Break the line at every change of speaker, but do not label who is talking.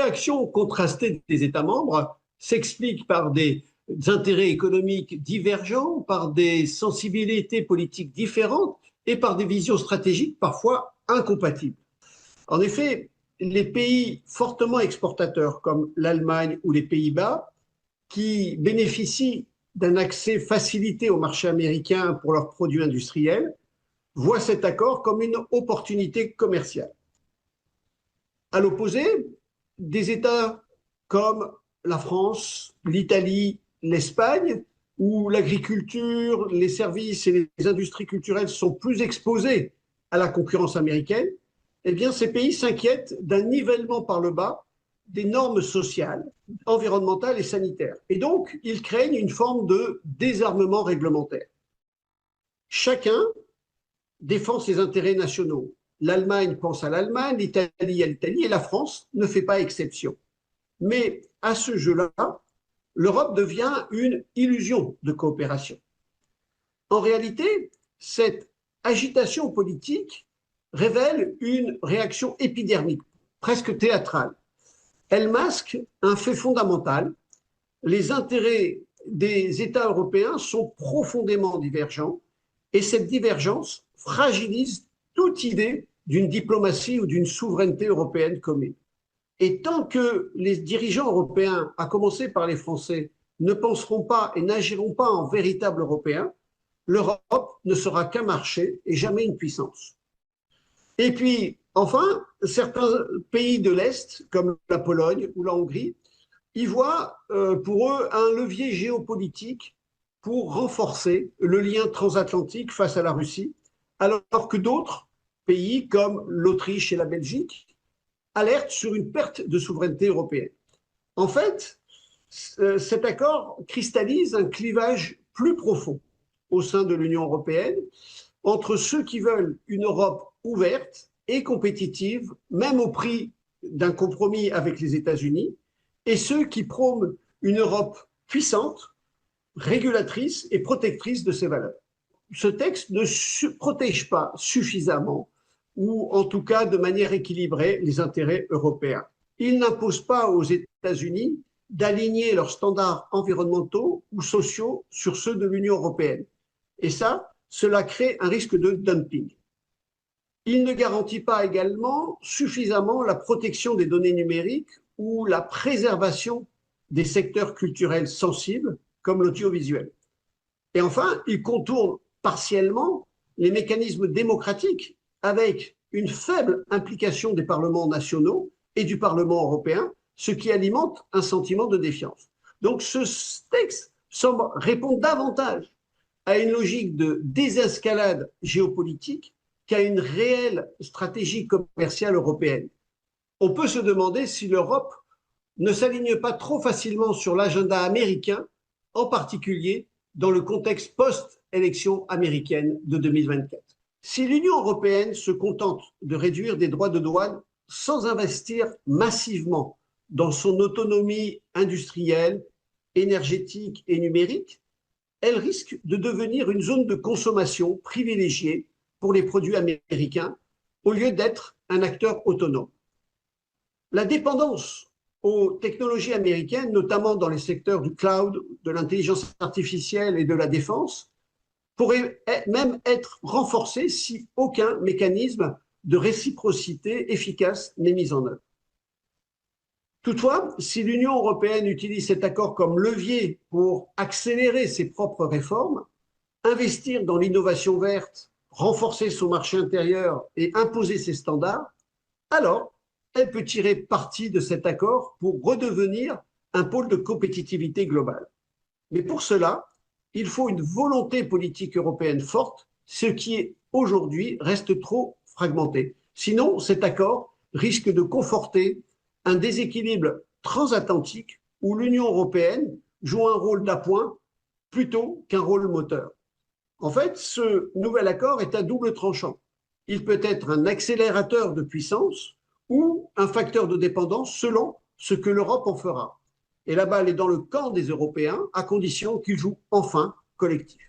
réaction contrastée des États membres s'explique par des intérêts économiques divergents, par des sensibilités politiques différentes et par des visions stratégiques parfois incompatibles. En effet, les pays fortement exportateurs comme l'Allemagne ou les Pays-Bas, qui bénéficient d'un accès facilité au marché américain pour leurs produits industriels, voient cet accord comme une opportunité commerciale. À l'opposé, des États comme la France, l'Italie, l'Espagne, où l'agriculture, les services et les industries culturelles sont plus exposés à la concurrence américaine, eh bien, ces pays s'inquiètent d'un nivellement par le bas des normes sociales, environnementales et sanitaires. Et donc, ils craignent une forme de désarmement réglementaire. Chacun défend ses intérêts nationaux. L'Allemagne pense à l'Allemagne, l'Italie à l'Italie, et la France ne fait pas exception. Mais à ce jeu-là, l'Europe devient une illusion de coopération. En réalité, cette agitation politique révèle une réaction épidermique, presque théâtrale. Elle masque un fait fondamental. Les intérêts des États européens sont profondément divergents et cette divergence fragilise toute idée d'une diplomatie ou d'une souveraineté européenne commune. Et tant que les dirigeants européens, à commencer par les Français, ne penseront pas et n'agiront pas en véritables Européens, l'Europe ne sera qu'un marché et jamais une puissance. Et puis, enfin, certains pays de l'Est, comme la Pologne ou la Hongrie, y voient pour eux un levier géopolitique pour renforcer le lien transatlantique face à la Russie, alors que d'autres pays, comme l'Autriche et la Belgique, alertent sur une perte de souveraineté européenne. En fait, cet accord cristallise un clivage plus profond au sein de l'Union européenne entre ceux qui veulent une Europe ouverte et compétitive, même au prix d'un compromis avec les États-Unis, et ceux qui prônent une Europe puissante, régulatrice et protectrice de ses valeurs. Ce texte ne protège pas suffisamment, ou en tout cas de manière équilibrée, les intérêts européens. Il n'impose pas aux États-Unis d'aligner leurs standards environnementaux ou sociaux sur ceux de l'Union européenne. Et ça, cela crée un risque de dumping. Il ne garantit pas également suffisamment la protection des données numériques ou la préservation des secteurs culturels sensibles, comme l'audiovisuel. Et enfin, il contourne partiellement les mécanismes démocratiques avec une faible implication des parlements nationaux et du Parlement européen, ce qui alimente un sentiment de défiance. Donc ce texte semble répondre davantage à une logique de désescalade géopolitique qu'à une réelle stratégie commerciale européenne. On peut se demander si l'Europe ne s'aligne pas trop facilement sur l'agenda américain, en particulier dans le contexte post-élection américaine de 2024. Si l'Union européenne se contente de réduire des droits de douane sans investir massivement dans son autonomie industrielle, énergétique et numérique, elle risque de devenir une zone de consommation privilégiée pour les produits américains au lieu d'être un acteur autonome. La dépendance aux technologies américaines, notamment dans les secteurs du cloud, de l'intelligence artificielle et de la défense, pourrait même être renforcée si aucun mécanisme de réciprocité efficace n'est mis en œuvre. Toutefois, si l'Union européenne utilise cet accord comme levier pour accélérer ses propres réformes, investir dans l'innovation verte, renforcer son marché intérieur et imposer ses standards, alors elle peut tirer parti de cet accord pour redevenir un pôle de compétitivité globale. Mais pour cela, il faut une volonté politique européenne forte, ce qui aujourd'hui reste trop fragmenté. Sinon, cet accord risque de conforter un déséquilibre transatlantique où l'Union européenne joue un rôle d'appoint plutôt qu'un rôle moteur. En fait, ce nouvel accord est à double tranchant. Il peut être un accélérateur de puissance ou un facteur de dépendance selon ce que l'Europe en fera. Et la balle est dans le camp des Européens, à condition qu'ils jouent enfin collectif.